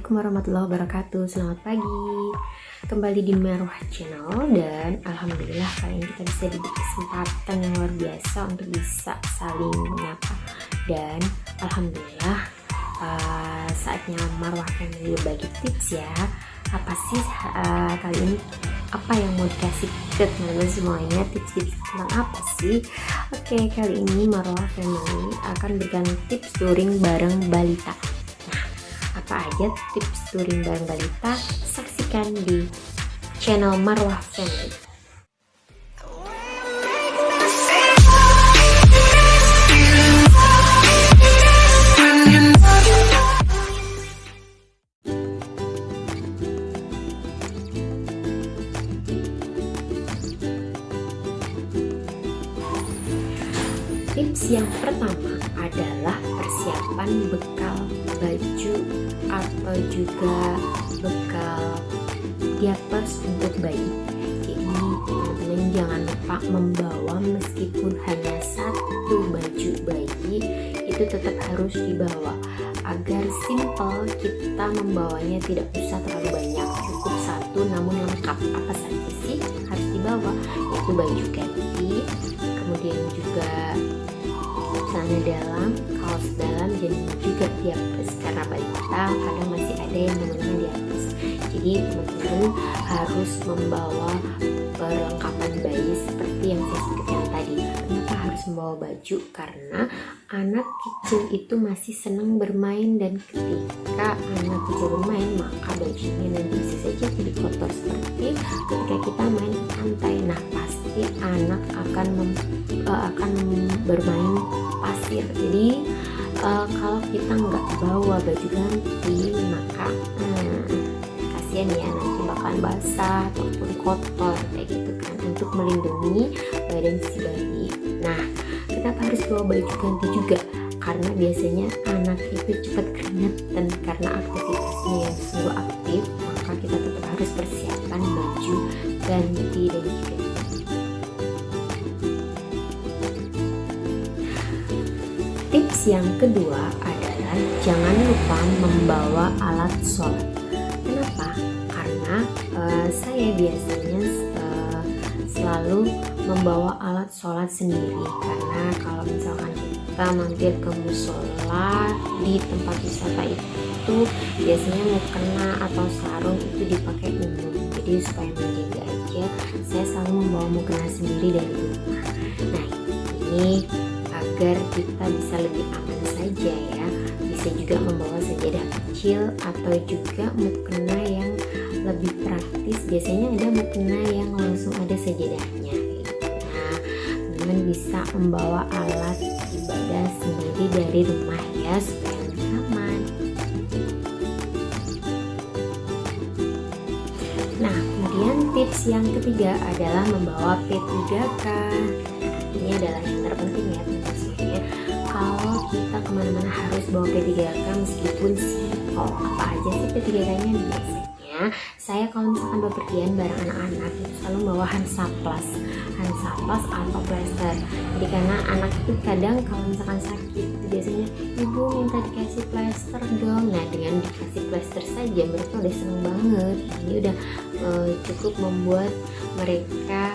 Assalamualaikum warahmatullahi wabarakatuh. Selamat pagi. Kembali di Marwah Channel, dan alhamdulillah kali ini kita bisa diberi kesempatan yang luar biasa untuk bisa saling menyapa. Dan alhamdulillah saatnya Marwah akan berbagi tips ya. Apa sih kali ini apa yang mau dikasih ke teman-teman semuanya, tips-tips tentang apa sih? Oke, kali ini Marwah Family akan berikan tips touring bareng balita. Nah, apa aja tips touring bareng balita? Saksikan di channel Marwah Family. Tips yang pertama adalah persiapan bekal baju atau juga bekal diapers untuk bayi. Jadi teman-teman jangan lupa membawa, meskipun hanya satu baju bayi itu tetap harus dibawa agar simple. Kita membawanya tidak usah terlalu banyak, cukup satu namun lengkap. Apa saja sih harus dibawa? Yaitu baju ganti, kemudian juga celana dalam, kaos dalam, dan juga diapers, karena balita kadang masih ada yang menggunakan diapers. Jadi teman-teman harus membawa perlengkapan bayi seperti yang saya sebutkan tadi. Kenapa harus membawa baju? Karena anak kecil itu masih senang bermain, dan ketika anak kecil bermain maka bajunya nanti bisa saja jadi kotor, seperti ketika kita main ke pantai. Nah, pasti anak akan bermain pasir. Jadi kalau kita nggak bawa baju ganti maka kasihan ya, nanti bakalan basah ataupun kotor kayak gitu kan, untuk melindungi badan si bayi. Nah, kenapa harus bawa baju ganti juga? Karena biasanya anak itu cepat keringetan karena aktivitasnya yang sungguh aktif, maka kita tetap harus persiapkan baju ganti dan juga tips yang kedua adalah jangan lupa membawa alat sholat. Kenapa? Karena saya biasanya selalu membawa alat sholat sendiri, karena kalau misalkan kita mampir ke musola di tempat wisata itu biasanya mukena atau sarung itu dipakai umum. Jadi supaya menjaga aja, saya selalu membawa mukena sendiri dari rumah. Nah, ini agar kita bisa lebih aman saja ya. Bisa juga membawa sajadah kecil atau juga mukena yang lebih praktis. Biasanya ada mukena yang langsung ada sajadahnya gitu. Nah, teman bisa membawa alat ibadah sendiri dari rumah ya, supaya lebih aman. Nah, kemudian tips yang ketiga adalah membawa P3K. Ini adalah yang terpenting ya teman-teman semuanya. Kalau kita kemana-mana harus bawa P3K meskipun simple. Apa aja sih P3K-nya? Biasanya saya kalau misalkan bepergian bareng anak-anak itu selalu bawa Hansaplast atau plester. Jadi karena anak itu kadang kalau misalkan sakit biasanya ibu minta dikasih plester dong. Nah, dengan dikasih plester saja mereka udah seneng banget. Ini udah cukup membuat mereka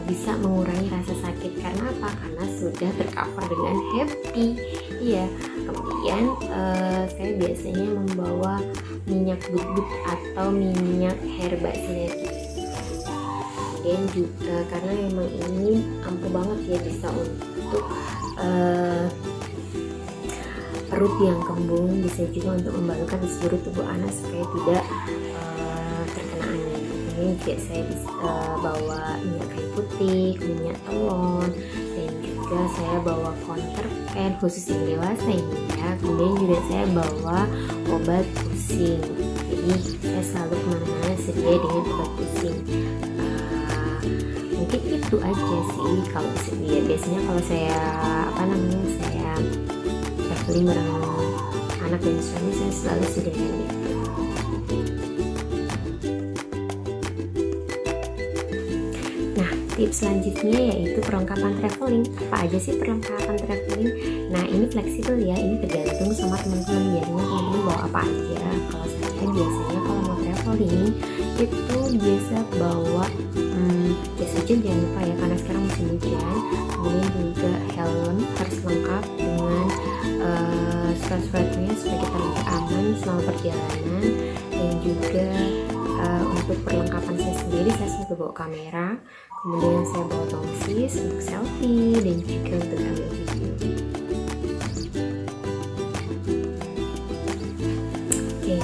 bisa mengurangi rasa sakit. Karena apa? Karena sudah tercover dengan happy. Iya. Kemudian saya biasanya membawa minyak bubuk atau minyak herba sinergi. Dan juga karena memang ini ampuh banget ya, bisa untuk perut yang kembung, bisa juga untuk membalukan di seluruh tubuh anak supaya tidak terkena angin. Ini juga saya bisa bawa minyak kayu putih, minyak telon, dan juga saya bawa counter pen khusus yang dewasa ini ya. Kemudian juga saya bawa obat pusing. Jadi saya selalu kemana-mana sedia dengan obat pusing. Mungkin itu aja sih kalau ya, biasanya kalau saya saya traveling bareng anak dan suami, saya selalu sediakan itu. tips selanjutnya yaitu perlengkapan traveling. Apa aja sih perlengkapan traveling? Nah, ini fleksibel ya, ini tergantung sama teman-teman. Biasanya teman-teman bawa apa aja. Kalau saya biasanya kalau mau traveling itu biasa bawa jas hujan, jangan lupa ya karena sekarang musim hujan. Kemudian juga helm harus lengkap dengan surat-suratnya supaya kita lebih aman selama perjalanan. Dan juga untuk perlengkapan saya sendiri, saya selalu bawa kamera, kemudian saya bawa tongsis untuk selfie dan juga untuk ambil video. Oke,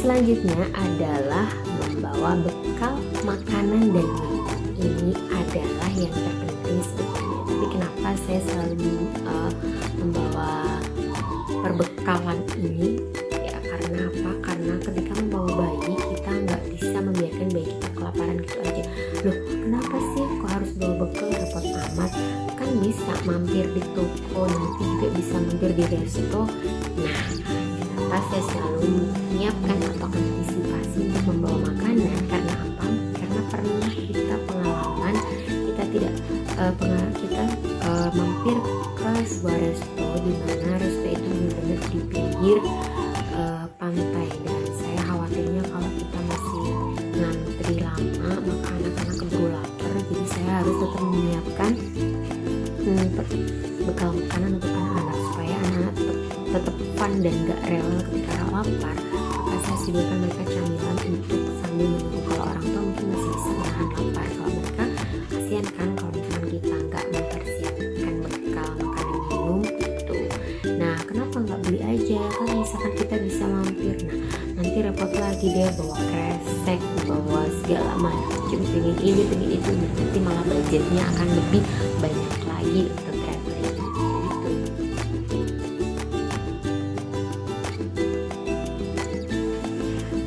selanjutnya adalah membawa bekal makanan dan minum. Ini adalah yang terpenting sebetulnya. Tapi kenapa saya selalu membawa perbekalan ini? Ya karena apa? Karena ketika membawa bayi, kita nggak bisa membiarkan bayi kita kelaparan gitu aja. Loh, kenapa sih kok harus bawa bekal, repot amat? Kan bisa mampir di toko, nanti juga bisa mampir di resto. Nah, kenapa saya selalu menyiapkan atau antisipasi untuk membawa makanan? Karena apa? Karena pernah kita pengalaman kita tidak mampir ke sebuah resto, di mana resto itu benar-benar di pinggir pantai, dan saya khawatirnya kalau kita masih ngantri lama maka anak-anak keburu lapar. Jadi saya harus tetap menyiapkan bekal makanan untuk anak-anak supaya anak-anak tetap fun dan gak rewel ketika lapar. Maka saya sediakan mereka camilan untuk sambil menunggu. Kalau orang tua mungkin masih bisa menahan lapar, kalau mereka kasihan kan kalau misalkan kita nggak mempersiapkan bekal makanan minum gitu. Nah, kenapa nggak beli aja? Kan misalkan kita bisa mampir, nah nanti repot lagi deh bawa kresek, bawa segala macam, pengen ini pengen itu, nah, nanti malah budgetnya akan lebih banyak lagi untuk traveling gitu.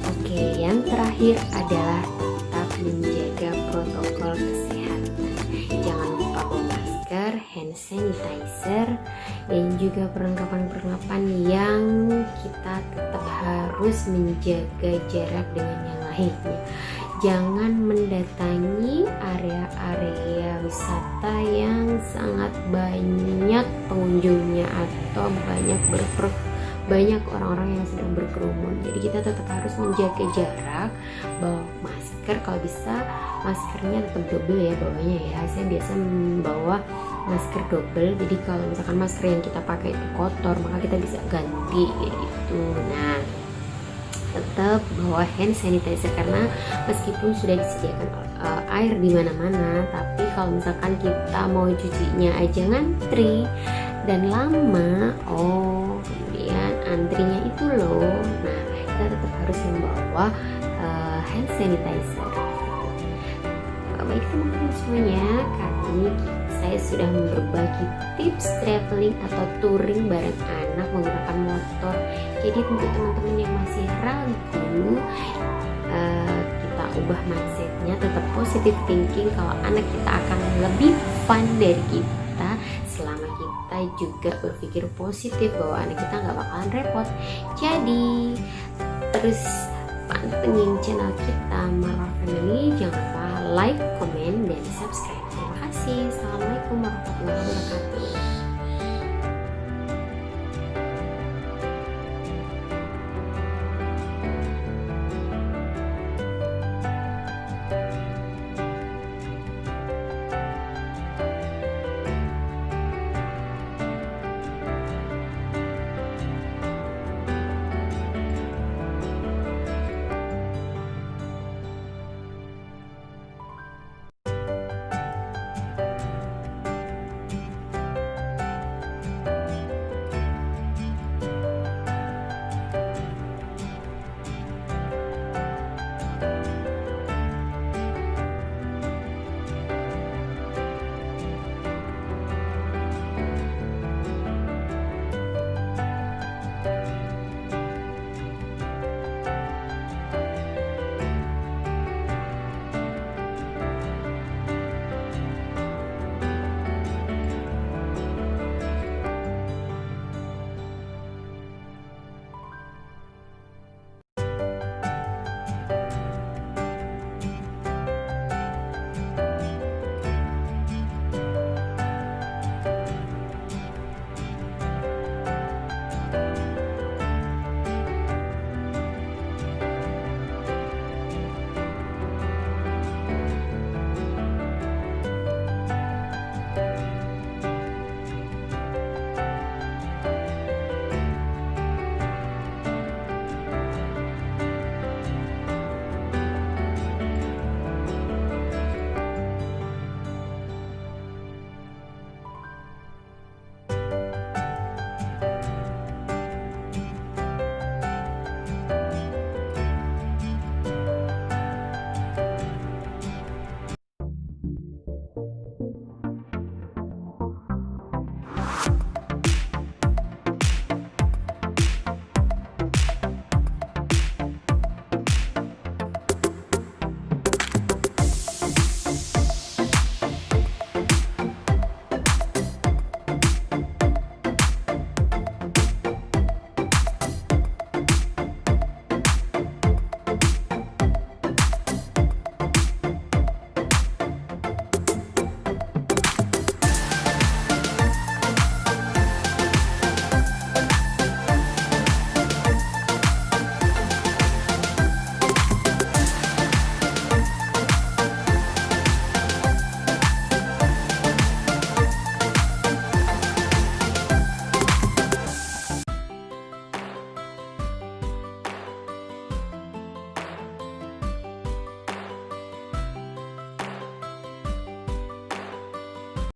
Oke, yang terakhir adalah tetap menjaga protokol kesehatan. Jangan lupa bawa masker, hand sanitizer, dan juga perlengkapan-perlengkapan yang kita tetap harus menjaga jarak dengan yang lainnya. Jangan mendatangi area-area wisata yang sangat banyak pengunjungnya atau banyak orang-orang yang sedang berkerumun. Jadi kita tetap harus menjaga jarak, bawa masker, kalau bisa maskernya tetap double ya bawahnya ya. Saya biasa membawa masker double, jadi kalau misalkan masker yang kita pakai itu kotor maka kita bisa ganti gitu. Nah, tetap bawa hand sanitizer karena meskipun sudah disediakan air di mana-mana, tapi kalau misalkan kita mau cucinya aja ngantri dan lama, kemudian antrinya itu loh. Nah, kita tetap harus membawa hand sanitizer. Baik teman-teman semuanya, kali ini saya sudah berbagi tips traveling atau touring bareng anak menggunakan motor. Jadi untuk teman-teman yang masih ragu, kita ubah mindsetnya, tetap positive thinking kalau anak kita akan lebih fun dari kita selama kita juga berpikir positif bahwa anak kita nggak bakalan repot. Jadi terus pantengin channel kita